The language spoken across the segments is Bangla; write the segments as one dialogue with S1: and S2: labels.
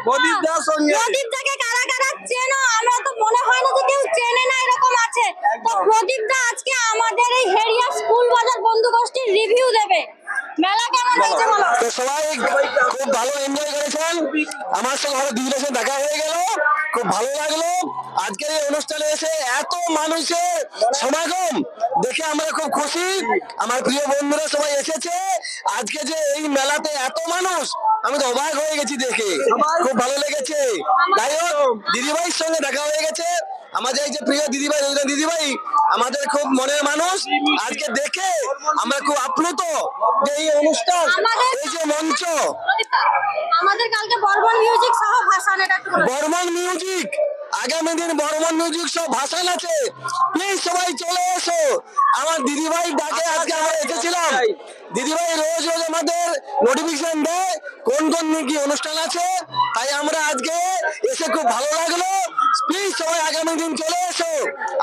S1: প্রদীপ দার সঙ্গে
S2: প্রদীপ দাকে কারা কারা চেনো? আমরা তো মনে হয় না যে কেউ চেনে না, এরকম আছে। তো প্রদীপ দা আজকে আমাদের এই হেরিয়া স্কুল বাজার বন্ধু গোষ্ঠীর রিভিউ দেবে। মেলা কেমন হয়েছে বলো?
S3: তো সবাই খুব ভালো এনজয় করেছেন। আমার সঙ্গে ভালো দিদির সাথে দেখা হয়ে গেল, খুব ভালো লাগলো। আজকের এই অনুষ্ঠানে এসে এত মানুষের সমাগম দেখে আমরা খুব খুশি। আমার প্রিয় বন্ধুরা সবাই এসেছে আজকে, যে এই মেলাতে এত মানুষ, আমি তো অবাক হয়ে গেছি দেখে, খুব ভালো লেগেছে। যাই হোক, দিদিভাইয়ের সঙ্গে দেখা হয়ে গেছে। আমাদের এই যে প্রিয় দিদিভাই, রোজনা দিদিভাই আমাদের খুব মনের মানুষ। আজকে দেখে আমরা খুব আপ্লুত যে এই অনুষ্ঠান, এই যে মঞ্চ,
S2: প্রদীপ দা, আমাদের কালকে বর্মন মিউজিক সহ ভাসান, এটা একটু বলো।
S3: বর্মন মিউজিক, আগামী দিন বর্মন মিউজিক সব ভাষণ আছে। প্লিজ সবাই চলে এসো। আমার দিদিভাই ডাকে আজকে আমরা এসেছিলাম। দিদিভাই রোজ রোজ আমাদের নোটিফিকেশন দেয় কোন কোন কি অনুষ্ঠান আছে, তাই আমরা আজকে এসে খুব ভালো লাগলো। প্লিজ সবাই আগামী দিন চলে এসো।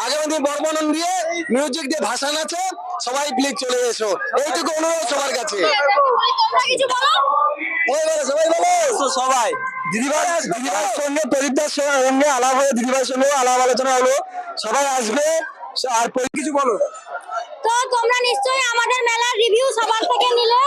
S3: আগামী দিন বর্মন দিয়ে মিউজিক দিয়ে ভাষণ আছে, সবাই প্লিজ চলে এসো, এইটুকু অনুরোধ সবার কাছে।
S2: তোমরা কিছু বলো।
S3: সবাই বলো
S1: সবাই
S3: দিদিভাইয়ের সঙ্গে, প্রদীপদার সঙ্গে আলাপ হয়ে দিদিভাইয়ের সঙ্গে আলাপ আলোচনা হলো। সবাই আসবে। আর কিছু বলো।
S2: তো তোমরা নিশ্চয়ই আমাদের মেলার রিভিউ সবার থেকে নিলে।